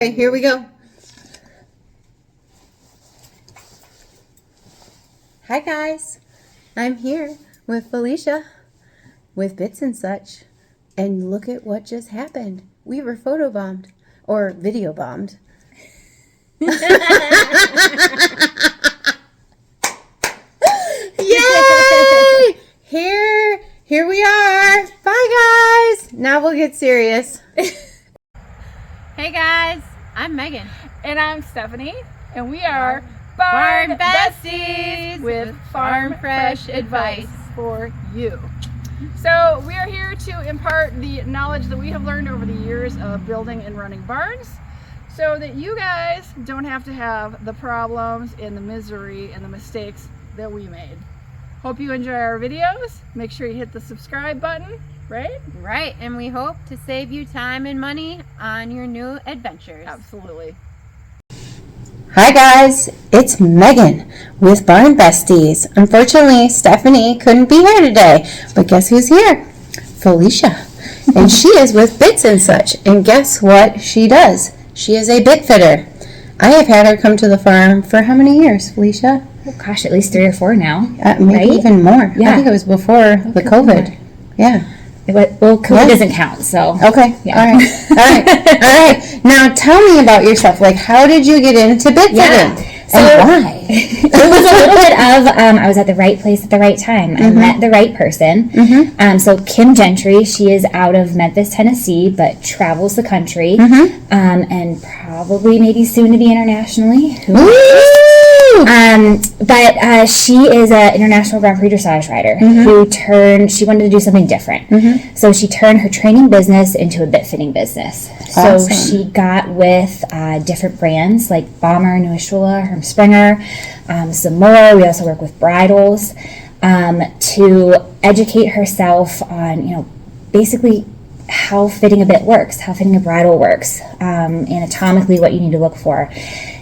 Okay, here we go. Hi guys, I'm here with Felicia with Bits and Such, and look at what just happened. We were photobombed, or video bombed. Yay! Here we are. Bye guys. Now we'll get serious. Hey guys, I'm Megan. And I'm Stephanie, and we are Barn Besties with Farm Fresh advice for you. So we are here to impart the knowledge that we have learned over the years of building and running barns, so that you guys don't have to have the problems and the misery and the mistakes that we made. Hope you enjoy our videos. Make sure you hit the subscribe button, right? Right, and we hope to save you time and money on your new adventures. Absolutely. Hi guys, it's Megan with Barn Besties. Unfortunately, Stephanie couldn't be here today, but guess who's here? Felicia. And she is with Bits and Such. And guess what she does? She is a bit fitter. I have had her come to the farm for how many years, Felicia? Oh gosh, at least 3 or 4 now. Maybe right? even more. Yeah. I think it was before the COVID. More. Yeah. Well, COVID doesn't count, so. Okay. Yeah. All right. Now tell me about yourself. Like, how did you get into bit fitting? And why? It was a little bit of, I was at the right place at the right time. I met the right person. So Kim Gentry, she is out of Memphis, Tennessee, but travels the country, and probably maybe soon to be internationally. But she is an international Grand Prix dressage rider who she wanted to do something different. So she turned her training business into a bit fitting business. Awesome. So she got with different brands like Bomber, Nuishula, Herm Springer, some more. We also work with bridles to educate herself on, basically how fitting a bit works, how fitting a bridle works, anatomically what you need to look for.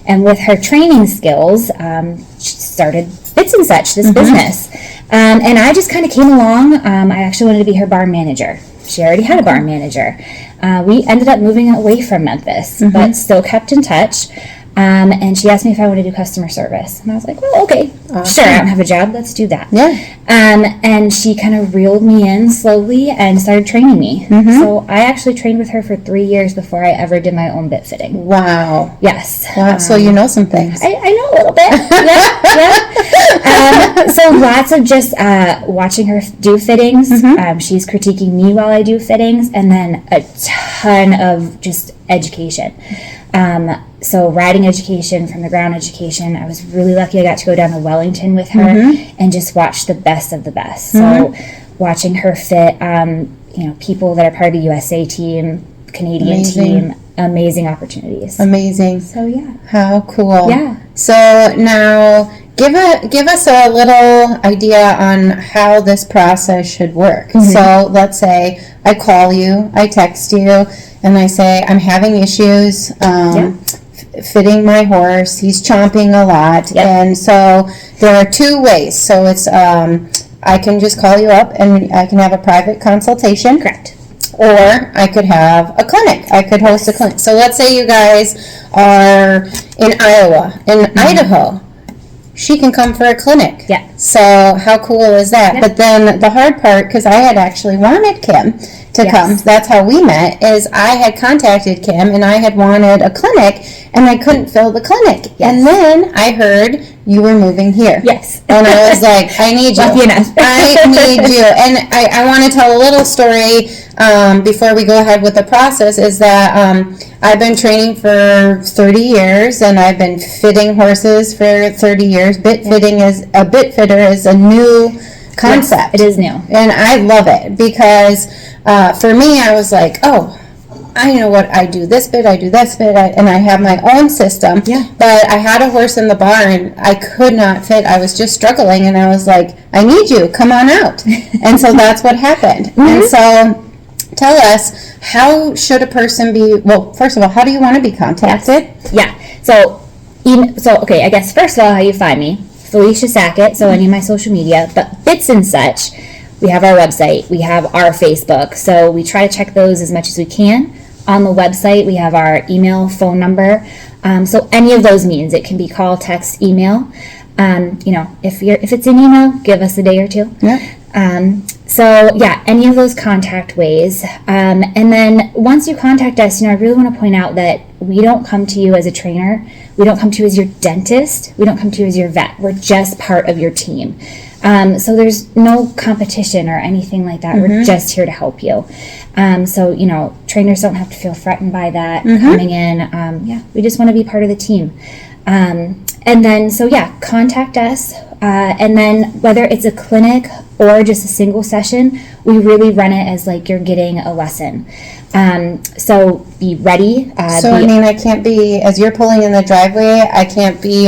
And with her training skills, she started Bits and Such, this business. And I just kind of came along. I actually wanted to be her barn manager. She already had a barn manager. We ended up moving away from Memphis, but still kept in touch. And she asked me if I wanted to do customer service. And I was like, well, okay, sure, I don't have a job, let's do that. Yeah. And she kind of reeled me in slowly and started training me. So I actually trained with her for 3 years before I ever did my own bit fitting. Wow. Yes. Wow. So you know some things. I know a little bit. Yeah. So lots of just watching her do fittings. She's critiquing me while I do fittings, and then a ton of just education. So riding education from the ground education. I was really lucky I got to go down to Wellington with her and just watch the best of the best. So watching her fit, people that are part of the USA team, Canadian team, amazing opportunities. Amazing. So yeah. How cool. Yeah. So now give us a little idea on how this process should work. So let's say I call you, I text you, and I say I'm having issues fitting my horse. He's chomping a lot. And so there are 2 ways. So it's I can just call you up and I can have a private consultation. Correct. Or I could have a clinic. I could host a clinic. So let's say you guys are in Iowa, in Idaho. She can come for a clinic. Yeah. So how cool is that? Yeah. But then the hard part, because I had actually wanted Kim to come, that's how we met, is I had contacted Kim and I had wanted a clinic and I couldn't fill the clinic. Yes. And then I heard you were moving here. Yes. And I was like, I need you. Lucky enough. I need you. And I want to tell a little story before we go ahead with the process, is that I've been training for 30 years and I've been fitting horses for 30 years. Bit fitting is a bit fitter is a new concept. Yes, it is new. And I love it because for me, I was like, oh, I know what I do this bit, and I have my own system. Yeah. But I had a horse in the barn. I could not fit. I was just struggling, and I was like, I need you. Come on out. And so that's what happened. And so tell us, how should a person be, well, first of all, how do you want to be contacted? Yeah. So okay, I guess first of all, how you find me. Felicia Sackett, so any of my social media, but Bits and Such, we have our website, we have our Facebook, so we try to check those as much as we can. On the website, we have our email, phone number. So any of those means, it can be call, text, email. If it's an email, give us a day or two. Yeah. So yeah, any of those contact ways. And then once you contact us, I really want to point out that we don't come to you as a trainer. We don't come to you as your dentist. We don't come to you as your vet. We're just part of your team. So there's no competition or anything like that. We're just here to help you. So, trainers don't have to feel threatened by that coming in. We just want to be part of the team. And then, contact us. And then whether it's a clinic or just a single session, we really run it as like you're getting a lesson. So be ready. I can't be, as you're pulling in the driveway, I can't be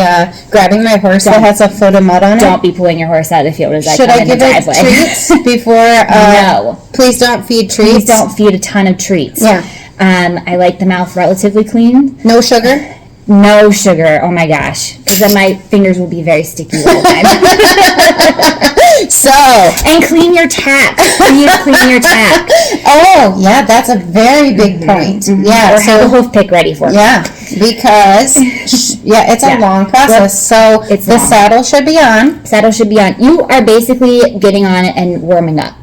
grabbing my horse that has a foot of mud on it. Don't be pulling your horse out of the field as I Should come I in the give it driveway. treats before? No. Please don't feed treats. Please don't feed a ton of treats. Yeah. I like the mouth relatively clean. No sugar? No sugar. Oh my gosh. Because then my fingers will be very sticky the whole time. And clean your tack. Please clean your tack. Oh, yeah, that's a very big point. Yeah. Or have a hoof pick ready for me. Yeah, because it's a long process. So It's the long. saddle should be on. Saddle should be on. You are basically getting on it and warming up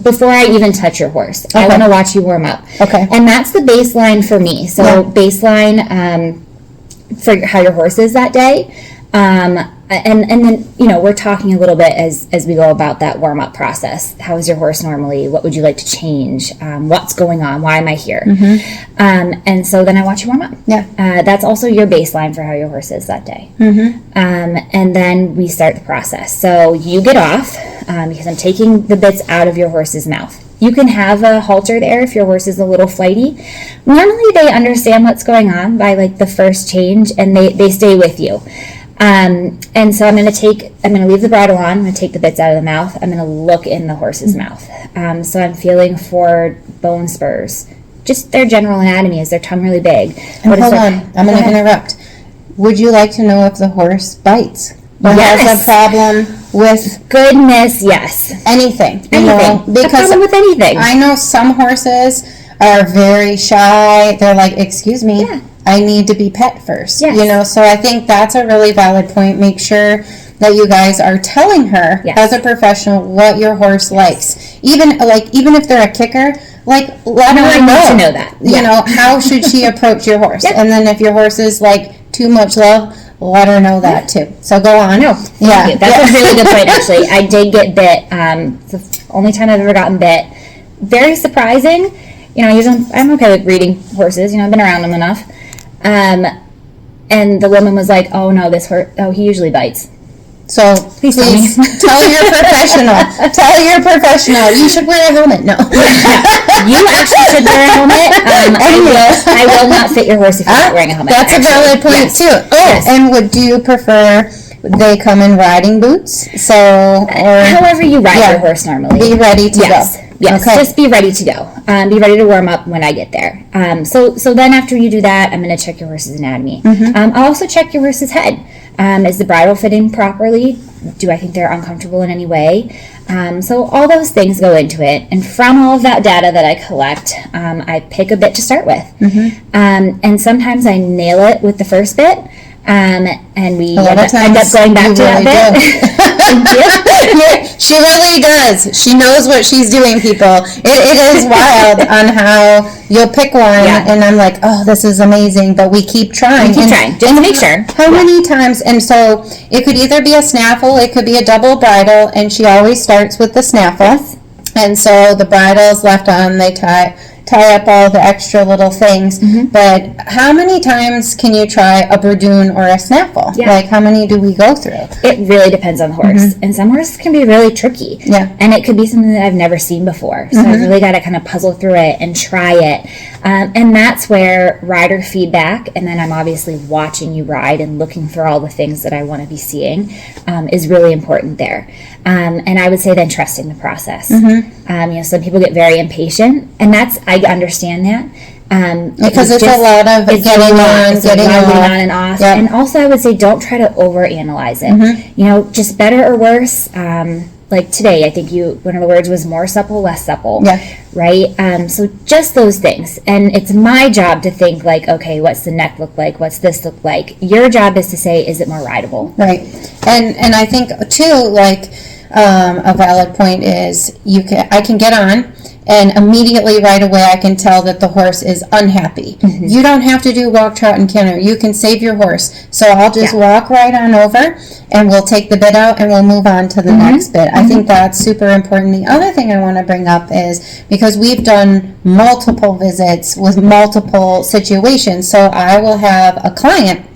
before I even touch your horse. I want to watch you warm up. Okay. And that's the baseline for me. So baseline for how your horse is that day. And then, we're talking a little bit as we go about that warm-up process. How is your horse normally? What would you like to change? What's going on? Why am I here? And so then I watch you warm up. Yeah. That's also your baseline for how your horse is that day. And then we start the process. So you get off, because I'm taking the bits out of your horse's mouth. You can have a halter there if your horse is a little flighty. Normally they understand what's going on by like the first change, and they stay with you. And so I'm going to leave the bridle on. I'm going to take the bits out of the mouth. I'm going to look in the horse's mouth. So I'm feeling for bone spurs. Just their general anatomy. Is their tongue really big? And hold on, I'm going to interrupt. Would you like to know if the horse bites? Or has a problem with Goodness, yes. anything? A problem with anything. I know some horses are very shy. They're like, excuse me. Yeah. I need to be pet first. Yes. So I think that's a really valid point. Make sure that you guys are telling her as a professional what your horse likes. Even if they're a kicker, let her know. I need to know that. How should she approach your horse? Yeah. And then if your horse is like too much love, let her know that too. So go on. No, thank you. That's a really good point, actually. I did get bit. It's the only time I've ever gotten bit. Very surprising. Usually I'm okay with breeding horses. I've been around them enough. And the woman was like, "Oh no, he usually bites." So please tell your professional. Tell your professional. You should wear a helmet. No. You actually should wear a helmet. I will not fit your horse if you're not wearing a helmet. That's a valid point too. Oh, and do you prefer they come in riding boots? However you ride your horse normally. Be ready to go. Yes, just be ready to go. Be ready to warm up when I get there. So then after you do that, I'm going to check your horse's anatomy. I'll also check your horse's head. Is the bridle fitting properly? Do I think they're uncomfortable in any way? So all those things go into it. And from all of that data that I collect, I pick a bit to start with. And sometimes I nail it with the first bit. And we end up going back to that bit. She really does. She knows what she's doing, people. It is wild on how you'll pick one, and I'm like, oh, this is amazing, but we keep trying. Just to make sure. How many times? And so it could either be a snaffle, it could be a double bridle, and she always starts with the snaffle. And so the bridle's left on, they tie up all the extra little things. But how many times can you try a Berdoon or a snaffle? Like, how many do we go through? It really depends on the horse. And some horses can be really tricky. And it could be something that I've never seen before. So I've really got to kind of puzzle through it and try it. And that's where rider feedback, and then I'm obviously watching you ride and looking for all the things that I want to be seeing, is really important there. And I would say then trusting the process. Some people get very impatient, and I understand that. Because it's a lot of getting on and off. And also I would say don't try to overanalyze it. Just better or worse, like today, I think one of the words was more supple, less supple. Yeah. Right? So just those things. And it's my job to think like, okay, what's the neck look like? What's this look like? Your job is to say, is it more rideable? Right. And I think too, like, a valid point is I can get on and immediately right away I can tell that the horse is unhappy. You don't have to do walk, trot, and canter. You can save your horse. So I'll just walk right on over and we'll take the bit out and we'll move on to the next bit. I think that's super important. The other thing I want to bring up is because we've done multiple visits with multiple situations. So I will have a client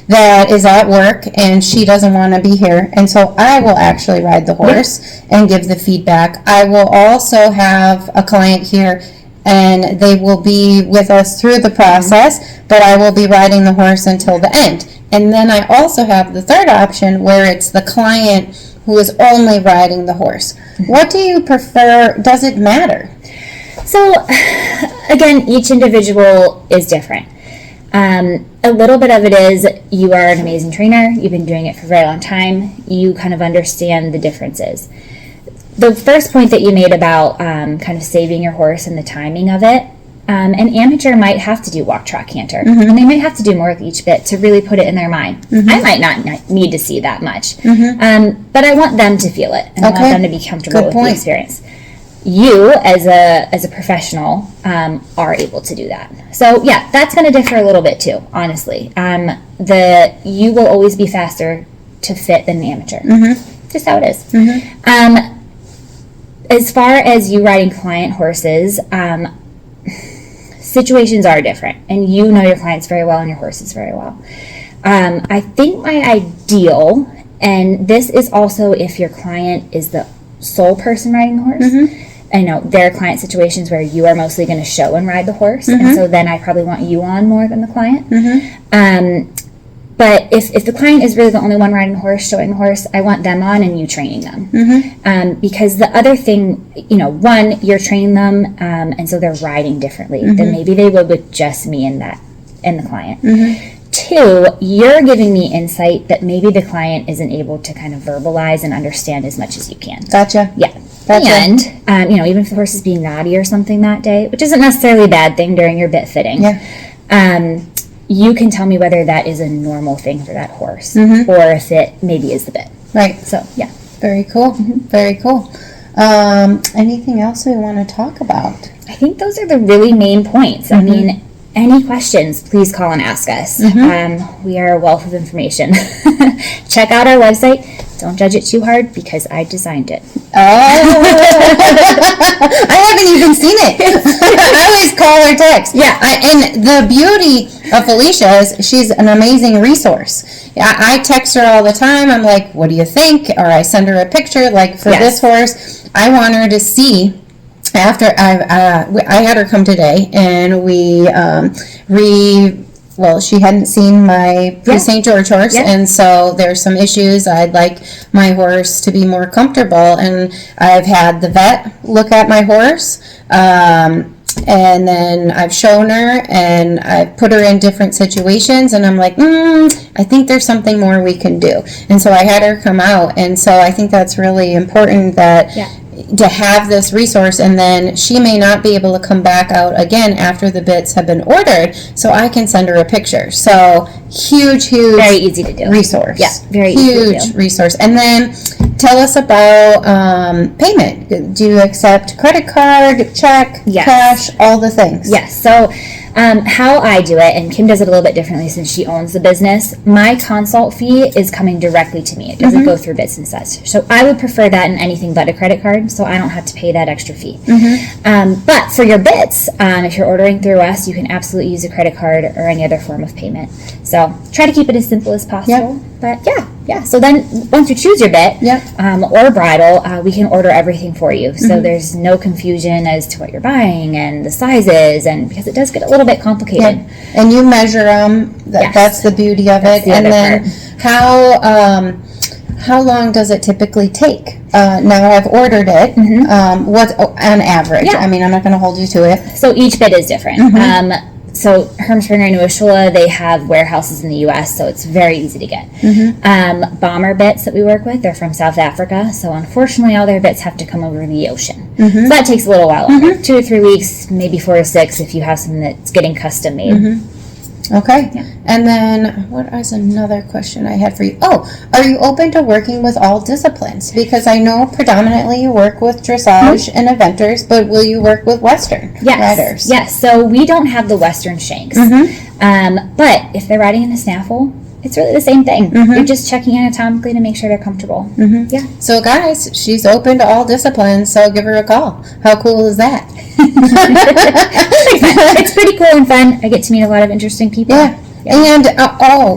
that is at work and she doesn't want to be here, and so I will actually ride the horse and give the feedback. I will also have a client here and they will be with us through the process, but I will be riding the horse until the end. And then I also have the third option where it's the client who is only riding the horse. What do you prefer? Does it matter? So again, each individual is different. A little bit of it is you are an amazing trainer. You've been doing it for a very long time. You kind of understand the differences. The first point that you made about kind of saving your horse and the timing of it, an amateur might have to do walk, trot, canter. And they might have to do more with each bit to really put it in their mind. I might not need to see that much. But I want them to feel it. And I want them to be comfortable with the experience. You, as a professional, are able to do that. So yeah, that's going to differ a little bit too, honestly. You will always be faster to fit than an amateur. Just how it is. As far as you riding client horses, situations are different, and you know your clients very well and your horses very well. I think my ideal, and this is also if your client is the sole person riding the horse. I know there are client situations where you are mostly going to show and ride the horse, and so then I probably want you on more than the client. But if the client is really the only one riding the horse, showing the horse, I want them on and you training them. Because the other thing, one, you're training them, and so they're riding differently than maybe they would with just me and the client. Two, you're giving me insight that maybe the client isn't able to kind of verbalize and understand as much as you can. Gotcha. Yeah. And, even if the horse is being naughty or something that day, which isn't necessarily a bad thing during your bit fitting, you can tell me whether that is a normal thing for that horse or if it maybe is the bit. Right. So, yeah. Very cool. Very cool. Anything else we want to talk about? I think those are the really main points. I mean, any questions, please call and ask us. We are a wealth of information. Check out our website. Don't judge it too hard because I designed it. Oh, I haven't even seen it. I always call or text. Yeah. And the beauty of Felicia is she's an amazing resource. I text her all the time. I'm like, what do you think? Or I send her a picture. Like for this horse, I want her to see. After I had her come today, and she hadn't seen my St. George horse, and so there's some issues. I'd like my horse to be more comfortable, and I've had the vet look at my horse, and then I've shown her, and I've put her in different situations, and I'm like, I think there's something more we can do. And so I had her come out, and so I think that's really important to have this resource, and then she may not be able to come back out again after the bits have been ordered, so I can send her a picture. So huge very easy to do resource. Yeah, very huge easy to do. Resource. And then tell us about payment. Do you accept credit card, check, cash, all the things? Yes. So how I do it, and Kim does it a little bit differently since she owns the business, my consult fee is coming directly to me. It doesn't go through Bits and such. So I would prefer that in anything but a credit card, so I don't have to pay that extra fee. But for your bits, if you're ordering through us, you can absolutely use a credit card or any other form of payment. So try to keep it as simple as possible. But yeah. So then once you choose your bit or bridle, we can order everything for you. So there's no confusion as to what you're buying and the sizes, and because it does get a little bit complicated. And you measure them. That's the beauty of it. And then how long does it typically take? Now I've ordered it. What on average? I mean, I'm not going to hold you to it. So each bit is different. so Hermspringer and Ushua, they have warehouses in the U.S., so it's very easy to get. Bomber bits that we work with, they're from South Africa, so unfortunately all their bits have to come over the ocean. So that takes a little while longer, 2 to 3 weeks, maybe 4 to 6 if you have something that's getting custom made. Okay. And then what is another question I had for you? Oh, are you open to working with all disciplines? Because I know predominantly you work with dressage and eventers, but will you work with Western riders? Yes. So we don't have the Western shanks. But if they're riding in a snaffle, it's really the same thing. You're just checking anatomically to make sure they're comfortable. Yeah. So guys, she's open to all disciplines, so give her a call. How cool is that? It's pretty cool and fun. I get to meet a lot of interesting people. Yeah. And,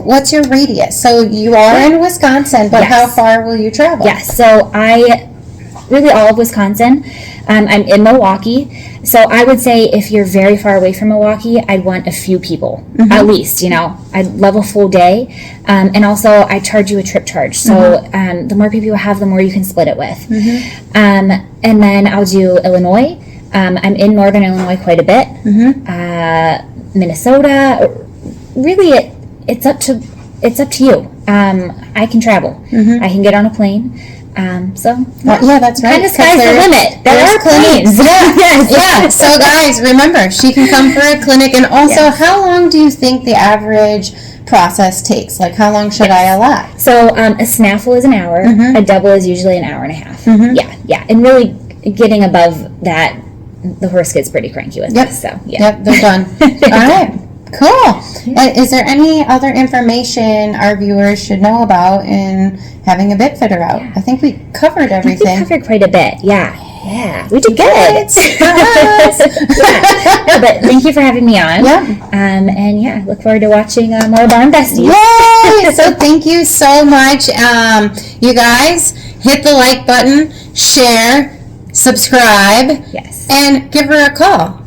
what's your radius? So you are in Wisconsin, but how far will you travel? Yes, so I, really all of Wisconsin. I'm in Milwaukee. So I would say if you're very far away from Milwaukee, I'd want a few people, at least, I'd love a full day. And also I charge you a trip charge. So the more people you have, the more you can split it with. And then I'll do Illinois. I'm in Northern Illinois quite a bit. Minnesota, really, it's up to you. I can travel. I can get on a plane. That's right. Kind of sky's the limit. There are planes. Yeah. So guys, remember, she can come for a clinic. And also, how long do you think the average process takes? Like, how long should I allot? So a snaffle is an hour. A double is usually an hour and a half. Yeah. And really getting above that, the horse gets pretty cranky with this. So Yep, they're done. All right. Cool. Is there any other information our viewers should know about in having a bit fitter out? I think we covered everything. I think we covered quite a bit. Yeah. We did good. But thank you for having me on. And look forward to watching more Barn Besties. Yay! So thank you so much. You guys, hit the like button, share, subscribe, and give her a call.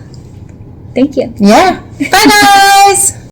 Thank you. Yeah. Bye, guys.